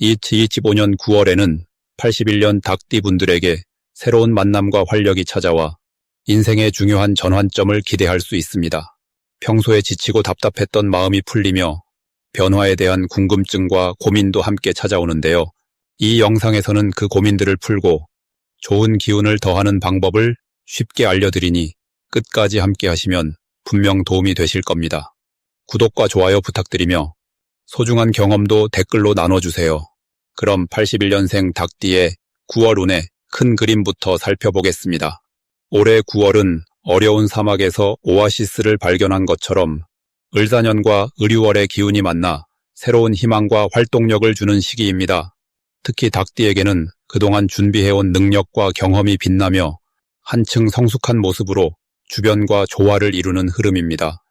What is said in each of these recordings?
2025년 9월에는 81년 닭띠분들에게 새로운 만남과 활력이 찾아와 인생의 중요한 전환점을 기대할 수 있습니다. 평소에 지치고 답답했던 마음이 풀리며 변화에 대한 궁금증과 고민도 함께 찾아오는데요. 이 영상에서는 그 고민들을 풀고 좋은 기운을 더하는 방법을 쉽게 알려드리니 끝까지 함께 하시면 분명 도움이 되실 겁니다. 구독과 좋아요 부탁드리며 소중한 경험도 댓글로 나눠주세요. 그럼 81년생 닭띠의 9월 운의 큰 그림부터 살펴보겠습니다. 올해 9월은 어려운 사막에서 오아시스를 발견한 것처럼 을사년과 을유월의 기운이 만나 새로운 희망과 활동력을 주는 시기입니다. 특히 닭띠에게는 그동안 준비해온 능력과 경험이 빛나며 한층 성숙한 모습으로 주변과 조화를 이루는 흐름입니다.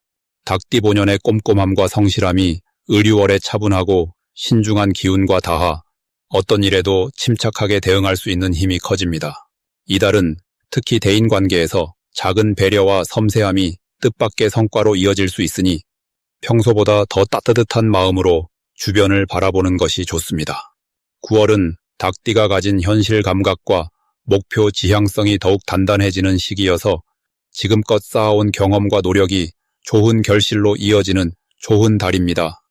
닭띠 본연의 꼼꼼함과 성실함이 을유월의 차분하고 신중한 기운과 닿아 어떤 일에도 침착하게 대응할 수 있는 힘이 커집니다. 이달은 특히 대인관계에서 작은 배려와 섬세함이 뜻밖의 성과로 이어질 수 있으니 평소보다 더 따뜻한 마음으로 주변을 바라보는 것이 좋습니다. 9월은 닭띠가 가진 현실 감각과 목표 지향성이 더욱 단단해지는 시기여서 지금껏 쌓아온 경험과 노력이 좋은 결실로 이어지는 좋은 달입니다.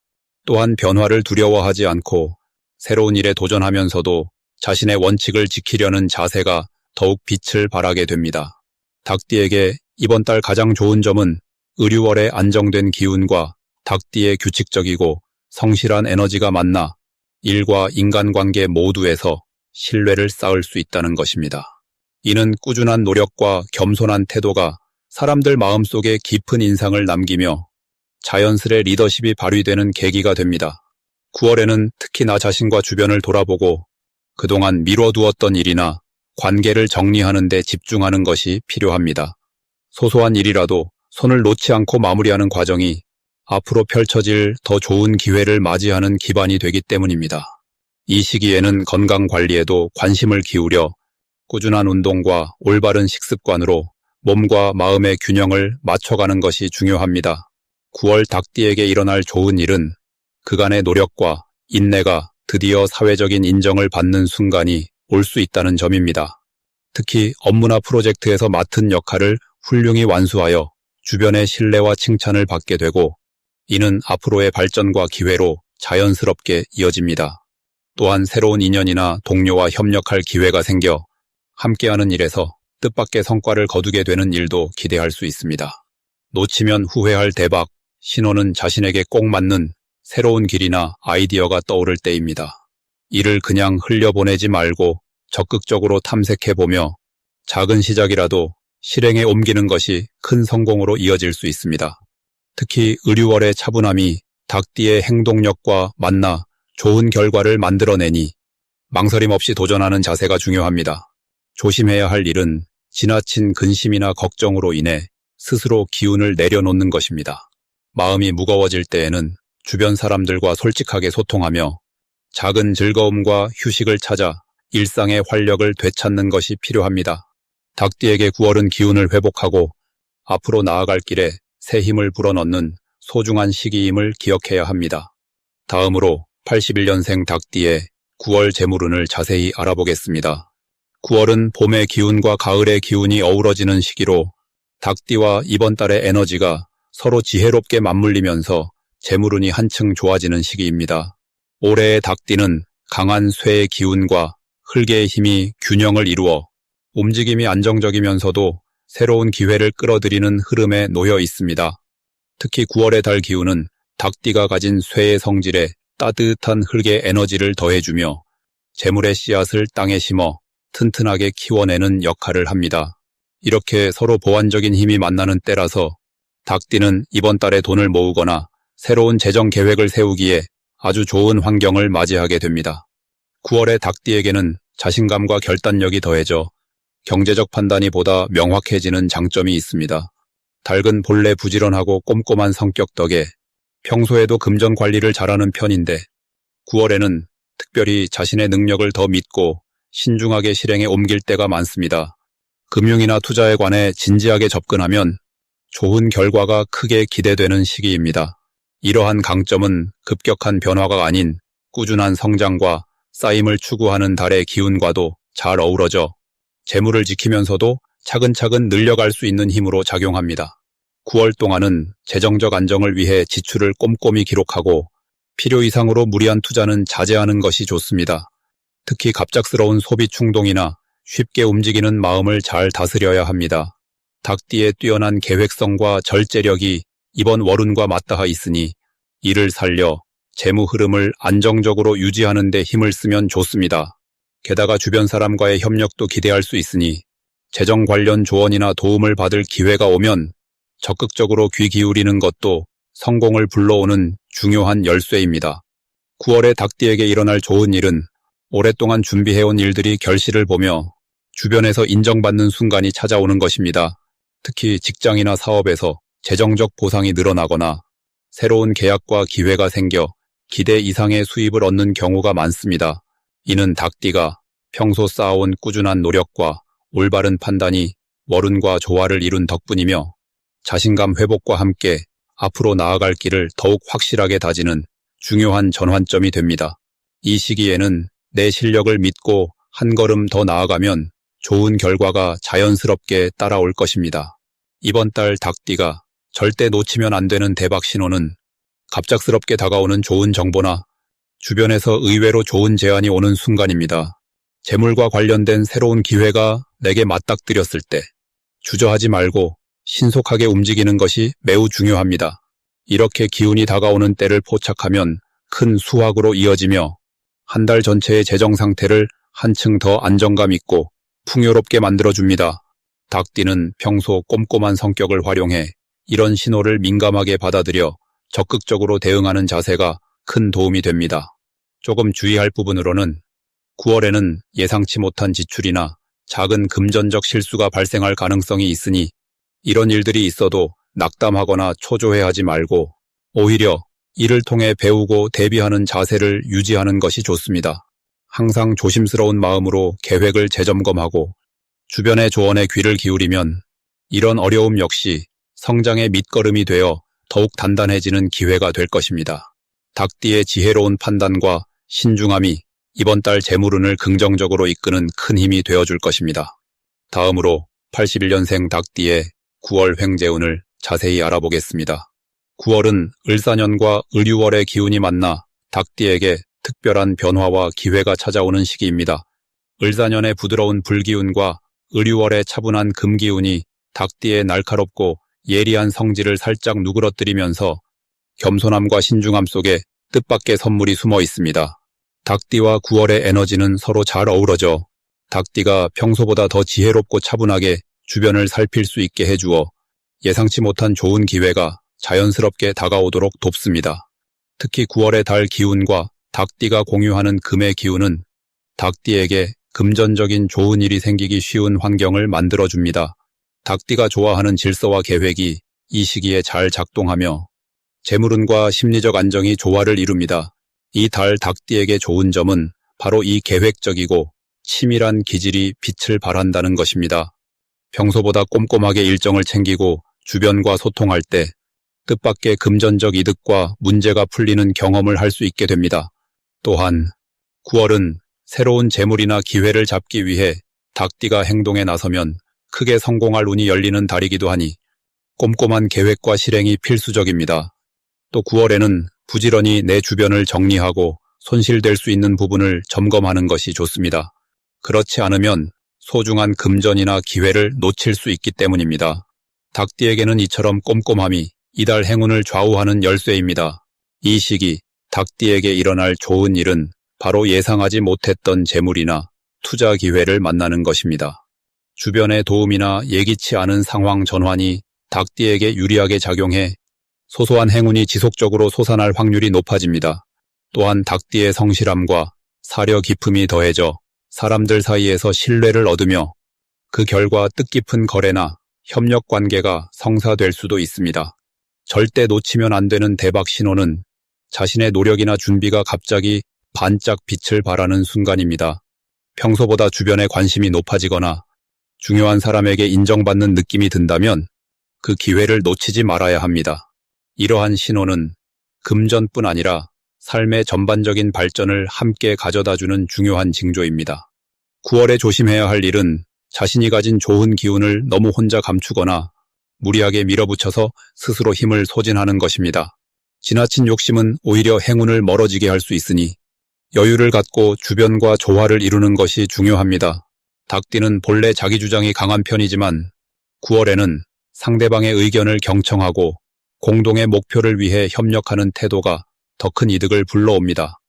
또한 변화를 두려워하지 않고 새로운 일에 도전하면서도 자신의 원칙을 지키려는 자세가 더욱 빛을 발하게 됩니다. 닭띠에게 이번 달 가장 좋은 점은 을유월의 안정된 기운과 닭띠의 규칙적이고 성실한 에너지가 만나 일과 인간관계 모두에서 신뢰를 쌓을 수 있다는 것입니다. 이는 꾸준한 노력과 겸손한 태도가 사람들 마음속에 깊은 인상을 남기며 자연스레 리더십이 발휘되는 계기가 됩니다. 9월에는 특히 나 자신과 주변을 돌아보고 그동안 미뤄두었던 일이나 관계를 정리하는 데 집중하는 것이 필요합니다. 소소한 일이라도 손을 놓지 않고 마무리하는 과정이 앞으로 펼쳐질 더 좋은 기회를 맞이하는 기반이 되기 때문입니다. 이 시기에는 건강 관리에도 관심을 기울여 꾸준한 운동과 올바른 식습관으로 몸과 마음의 균형을 맞춰가는 것이 중요합니다. 9월 닭띠에게 일어날 좋은 일은 그간의 노력과 인내가 드디어 사회적인 인정을 받는 순간이 올 수 있다는 점입니다. 특히 업무나 프로젝트에서 맡은 역할을 훌륭히 완수하여 주변의 신뢰와 칭찬을 받게 되고 이는 앞으로의 발전과 기회로 자연스럽게 이어집니다. 또한 새로운 인연이나 동료와 협력할 기회가 생겨 함께하는 일에서 뜻밖의 성과를 거두게 되는 일도 기대할 수 있습니다. 놓치면 후회할 대박, 신호는 자신에게 꼭 맞는 새로운 길이나 아이디어가 떠오를 때입니다. 이를 그냥 흘려보내지 말고 적극적으로 탐색해보며 작은 시작이라도 실행에 옮기는 것이 큰 성공으로 이어질 수 있습니다. 특히 을유월의 차분함이 닭띠의 행동력과 만나 좋은 결과를 만들어내니 망설임 없이 도전하는 자세가 중요합니다. 조심해야 할 일은 지나친 근심이나 걱정으로 인해 스스로 기운을 내려놓는 것입니다. 마음이 무거워질 때에는 주변 사람들과 솔직하게 소통하며 작은 즐거움과 휴식을 찾아 일상의 활력을 되찾는 것이 필요합니다. 닭띠에게 9월은 기운을 회복하고 앞으로 나아갈 길에 새 힘을 불어넣는 소중한 시기임을 기억해야 합니다. 다음으로 81년생 닭띠의 9월 재물운을 자세히 알아보겠습니다. 9월은 봄의 기운과 가을의 기운이 어우러지는 시기로 닭띠와 이번 달의 에너지가 서로 지혜롭게 맞물리면서 재물운이 한층 좋아지는 시기입니다. 올해의 닭띠는 강한 쇠의 기운과 흙의 힘이 균형을 이루어 움직임이 안정적이면서도 새로운 기회를 끌어들이는 흐름에 놓여 있습니다. 특히 9월의 달 기운은 닭띠가 가진 쇠의 성질에 따뜻한 흙의 에너지를 더해주며 재물의 씨앗을 땅에 심어 튼튼하게 키워내는 역할을 합니다. 이렇게 서로 보완적인 힘이 만나는 때라서 닭띠는 이번 달에 돈을 모으거나 새로운 재정 계획을 세우기에 아주 좋은 환경을 맞이하게 됩니다. 9월의 닭띠에게는 자신감과 결단력이 더해져 경제적 판단이 보다 명확해지는 장점이 있습니다. 닭은 본래 부지런하고 꼼꼼한 성격 덕에 평소에도 금전 관리를 잘하는 편인데 9월에는 특별히 자신의 능력을 더 믿고 신중하게 실행에 옮길 때가 많습니다. 금융이나 투자에 관해 진지하게 접근하면 좋은 결과가 크게 기대되는 시기입니다. 이러한 강점은 급격한 변화가 아닌 꾸준한 성장과 쌓임을 추구하는 달의 기운과도 잘 어우러져 재물을 지키면서도 차근차근 늘려갈 수 있는 힘으로 작용합니다. 9월 동안은 재정적 안정을 위해 지출을 꼼꼼히 기록하고 필요 이상으로 무리한 투자는 자제하는 것이 좋습니다. 특히 갑작스러운 소비 충동이나 쉽게 움직이는 마음을 잘 다스려야 합니다. 닭띠의 뛰어난 계획성과 절제력이 이번 월운과 맞닿아 있으니 이를 살려 재무 흐름을 안정적으로 유지하는 데 힘을 쓰면 좋습니다. 게다가 주변 사람과의 협력도 기대할 수 있으니 재정 관련 조언이나 도움을 받을 기회가 오면 적극적으로 귀 기울이는 것도 성공을 불러오는 중요한 열쇠입니다. 9월에 닭띠에게 일어날 좋은 일은 오랫동안 준비해온 일들이 결실을 보며 주변에서 인정받는 순간이 찾아오는 것입니다. 특히 직장이나 사업에서 재정적 보상이 늘어나거나 새로운 계약과 기회가 생겨 기대 이상의 수입을 얻는 경우가 많습니다. 이는 닭띠가 평소 쌓아온 꾸준한 노력과 올바른 판단이 월운과 조화를 이룬 덕분이며 자신감 회복과 함께 앞으로 나아갈 길을 더욱 확실하게 다지는 중요한 전환점이 됩니다. 이 시기에는 내 실력을 믿고 한 걸음 더 나아가면 좋은 결과가 자연스럽게 따라올 것입니다. 이번 달 닭띠가 절대 놓치면 안 되는 대박 신호는 갑작스럽게 다가오는 좋은 정보나 주변에서 의외로 좋은 제안이 오는 순간입니다. 재물과 관련된 새로운 기회가 내게 맞닥뜨렸을 때 주저하지 말고 신속하게 움직이는 것이 매우 중요합니다. 이렇게 기운이 다가오는 때를 포착하면 큰 수확으로 이어지며 한 달 전체의 재정 상태를 한층 더 안정감 있고 풍요롭게 만들어줍니다. 닭띠는 평소 꼼꼼한 성격을 활용해 이런 신호를 민감하게 받아들여 적극적으로 대응하는 자세가 큰 도움이 됩니다. 조금 주의할 부분으로는 9월에는 예상치 못한 지출이나 작은 금전적 실수가 발생할 가능성이 있으니 이런 일들이 있어도 낙담하거나 초조해하지 말고 오히려 이를 통해 배우고 대비하는 자세를 유지하는 것이 좋습니다. 항상 조심스러운 마음으로 계획을 재점검하고 주변의 조언에 귀를 기울이면 이런 어려움 역시 성장의 밑거름이 되어 더욱 단단해지는 기회가 될 것입니다. 닭띠의 지혜로운 판단과 신중함이 이번 달 재물운을 긍정적으로 이끄는 큰 힘이 되어줄 것입니다. 다음으로 81년생 닭띠의 9월 횡재운을 자세히 알아보겠습니다. 9월은 을사년과 을유월의 기운이 만나 닭띠에게 특별한 변화와 기회가 찾아오는 시기입니다. 을사년의 부드러운 불기운과 을유월의 차분한 금기운이 닭띠의 날카롭고 예리한 성질을 살짝 누그러뜨리면서 겸손함과 신중함 속에 뜻밖의 선물이 숨어 있습니다. 닭띠와 9월의 에너지는 서로 잘 어우러져 닭띠가 평소보다 더 지혜롭고 차분하게 주변을 살필 수 있게 해주어 예상치 못한 좋은 기회가 자연스럽게 다가오도록 돕습니다. 특히 9월의 달 기운과 닭띠가 공유하는 금의 기운은 닭띠에게 금전적인 좋은 일이 생기기 쉬운 환경을 만들어줍니다. 닭띠가 좋아하는 질서와 계획이 이 시기에 잘 작동하며 재물운과 심리적 안정이 조화를 이룹니다. 이 달 닭띠에게 좋은 점은 바로 이 계획적이고 치밀한 기질이 빛을 발한다는 것입니다. 평소보다 꼼꼼하게 일정을 챙기고 주변과 소통할 때 뜻밖의 금전적 이득과 문제가 풀리는 경험을 할 수 있게 됩니다. 또한 9월은 새로운 재물이나 기회를 잡기 위해 닭띠가 행동에 나서면 크게 성공할 운이 열리는 달이기도 하니 꼼꼼한 계획과 실행이 필수적입니다. 또 9월에는 부지런히 내 주변을 정리하고 손실될 수 있는 부분을 점검하는 것이 좋습니다. 그렇지 않으면 소중한 금전이나 기회를 놓칠 수 있기 때문입니다. 닭띠에게는 이처럼 꼼꼼함이 이달 행운을 좌우하는 열쇠입니다. 이 시기 닭띠에게 일어날 좋은 일은 바로 예상하지 못했던 재물이나 투자 기회를 만나는 것입니다. 주변의 도움이나 예기치 않은 상황 전환이 닭띠에게 유리하게 작용해 소소한 행운이 지속적으로 솟아날 확률이 높아집니다. 또한 닭띠의 성실함과 사려 깊음이 더해져 사람들 사이에서 신뢰를 얻으며 그 결과 뜻깊은 거래나 협력 관계가 성사될 수도 있습니다. 절대 놓치면 안 되는 대박 신호는 자신의 노력이나 준비가 갑자기 반짝 빛을 발하는 순간입니다. 평소보다 주변의 관심이 높아지거나 중요한 사람에게 인정받는 느낌이 든다면 그 기회를 놓치지 말아야 합니다. 이러한 신호는 금전뿐 아니라 삶의 전반적인 발전을 함께 가져다주는 중요한 징조입니다. 9월에 조심해야 할 일은 자신이 가진 좋은 기운을 너무 혼자 감추거나 무리하게 밀어붙여서 스스로 힘을 소진하는 것입니다. 지나친 욕심은 오히려 행운을 멀어지게 할 수 있으니 여유를 갖고 주변과 조화를 이루는 것이 중요합니다. 닭띠는 본래 자기 주장이 강한 편이지만 9월에는 상대방의 의견을 경청하고 공동의 목표를 위해 협력하는 태도가 더 큰 이득을 불러옵니다.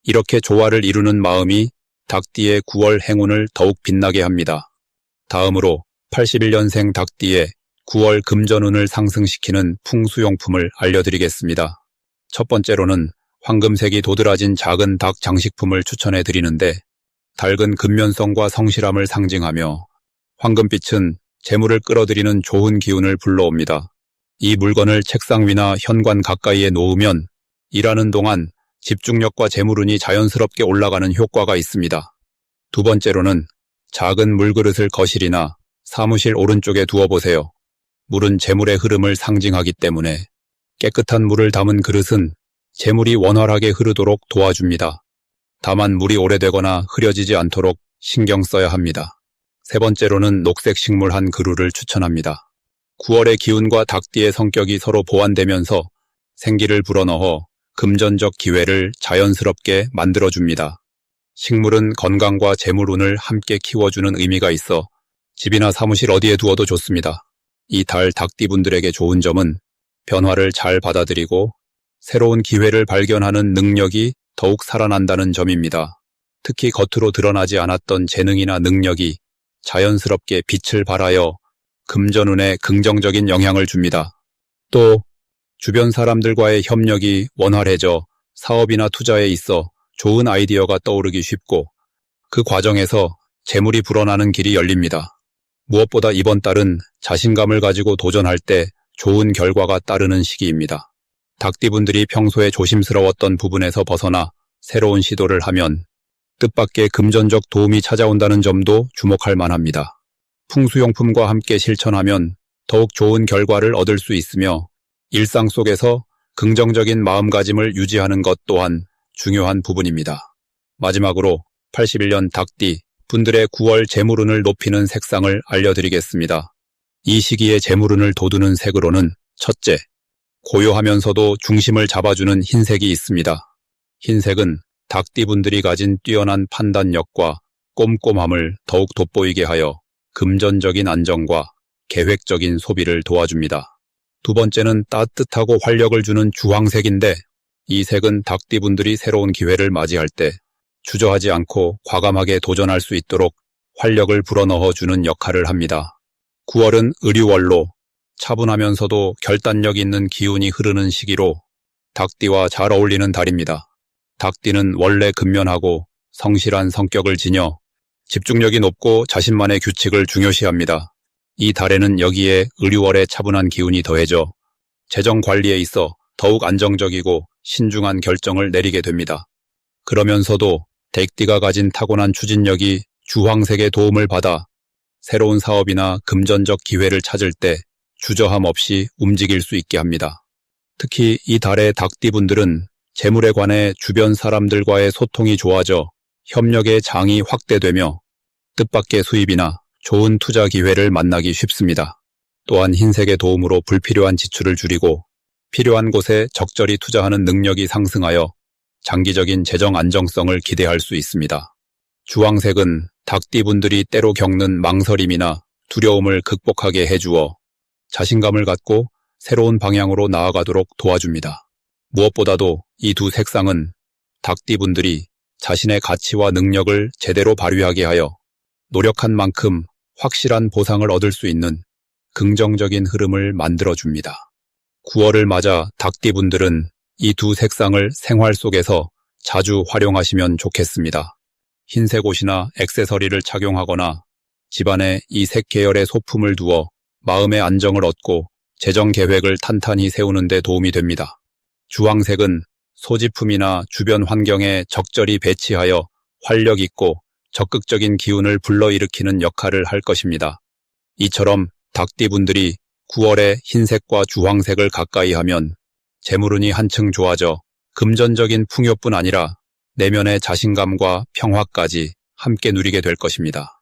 이렇게 조화를 이루는 마음이 닭띠의 9월 행운을 더욱 빛나게 합니다. 다음으로 81년생 닭띠의 9월 금전운을 상승시키는 풍수용품을 알려드리겠습니다. 첫 번째로는 황금색이 도드라진 작은 닭 장식품을 추천해 드리는데 닭은 근면성과 성실함을 상징하며 황금빛은 재물을 끌어들이는 좋은 기운을 불러옵니다. 이 물건을 책상 위나 현관 가까이에 놓으면 일하는 동안 집중력과 재물운이 자연스럽게 올라가는 효과가 있습니다. 두 번째로는 작은 물그릇을 거실이나 사무실 오른쪽에 두어보세요. 물은 재물의 흐름을 상징하기 때문에 깨끗한 물을 담은 그릇은 재물이 원활하게 흐르도록 도와줍니다. 다만 물이 오래되거나 흐려지지 않도록 신경 써야 합니다. 세 번째로는 녹색 식물 한 그루를 추천합니다. 9월의 기운과 닭띠의 성격이 서로 보완되면서 생기를 불어넣어 금전적 기회를 자연스럽게 만들어줍니다. 식물은 건강과 재물운을 함께 키워주는 의미가 있어 집이나 사무실 어디에 두어도 좋습니다. 이 달 닭띠분들에게 좋은 점은 변화를 잘 받아들이고 새로운 기회를 발견하는 능력이 더욱 살아난다는 점입니다. 특히 겉으로 드러나지 않았던 재능이나 능력이 자연스럽게 빛을 발하여 금전운에 긍정적인 영향을 줍니다. 또 주변 사람들과의 협력이 원활해져 사업이나 투자에 있어 좋은 아이디어가 떠오르기 쉽고 그 과정에서 재물이 불어나는 길이 열립니다. 무엇보다 이번 달은 자신감을 가지고 도전할 때 좋은 결과가 따르는 시기입니다. 닭띠분들이 평소에 조심스러웠던 부분에서 벗어나 새로운 시도를 하면 뜻밖의 금전적 도움이 찾아온다는 점도 주목할 만합니다. 풍수용품과 함께 실천하면 더욱 좋은 결과를 얻을 수 있으며 일상 속에서 긍정적인 마음가짐을 유지하는 것 또한 중요한 부분입니다. 마지막으로 81년 닭띠 분들의 9월 재물운을 높이는 색상을 알려드리겠습니다. 이 시기에 재물운을 돋우는 색으로는 첫째, 고요하면서도 중심을 잡아주는 흰색이 있습니다. 흰색은 닭띠분들이 가진 뛰어난 판단력과 꼼꼼함을 더욱 돋보이게 하여 금전적인 안정과 계획적인 소비를 도와줍니다. 두 번째는 따뜻하고 활력을 주는 주황색인데 이 색은 닭띠분들이 새로운 기회를 맞이할 때 주저하지 않고 과감하게 도전할 수 있도록 활력을 불어넣어주는 역할을 합니다. 9월은 의류월로 차분하면서도 결단력 있는 기운이 흐르는 시기로 닭띠와 잘 어울리는 달입니다. 닭띠는 원래 근면하고 성실한 성격을 지녀 집중력이 높고 자신만의 규칙을 중요시합니다. 이 달에는 여기에 의류월의 차분한 기운이 더해져 재정 관리에 있어 더욱 안정적이고 신중한 결정을 내리게 됩니다. 그러면서도 닭띠가 가진 타고난 추진력이 주황색의 도움을 받아 새로운 사업이나 금전적 기회를 찾을 때 주저함 없이 움직일 수 있게 합니다. 특히 이 달의 닭띠분들은 재물에 관해 주변 사람들과의 소통이 좋아져 협력의 장이 확대되며 뜻밖의 수입이나 좋은 투자 기회를 만나기 쉽습니다. 또한 흰색의 도움으로 불필요한 지출을 줄이고 필요한 곳에 적절히 투자하는 능력이 상승하여 장기적인 재정 안정성을 기대할 수 있습니다. 주황색은 닭띠분들이 때로 겪는 망설임이나 두려움을 극복하게 해주어 자신감을 갖고 새로운 방향으로 나아가도록 도와줍니다. 무엇보다도 이 두 색상은 닭띠분들이 자신의 가치와 능력을 제대로 발휘하게 하여 노력한 만큼 확실한 보상을 얻을 수 있는 긍정적인 흐름을 만들어줍니다. 9월을 맞아 닭띠분들은 이 두 색상을 생활 속에서 자주 활용하시면 좋겠습니다. 흰색 옷이나 액세서리를 착용하거나 집안에 이 색 계열의 소품을 두어 마음의 안정을 얻고 재정 계획을 탄탄히 세우는 데 도움이 됩니다. 주황색은 소지품이나 주변 환경에 적절히 배치하여 활력 있고 적극적인 기운을 불러일으키는 역할을 할 것입니다. 이처럼 닭띠분들이 9월에 흰색과 주황색을 가까이 하면 재물운이 한층 좋아져 금전적인 풍요뿐 아니라 내면의 자신감과 평화까지 함께 누리게 될 것입니다.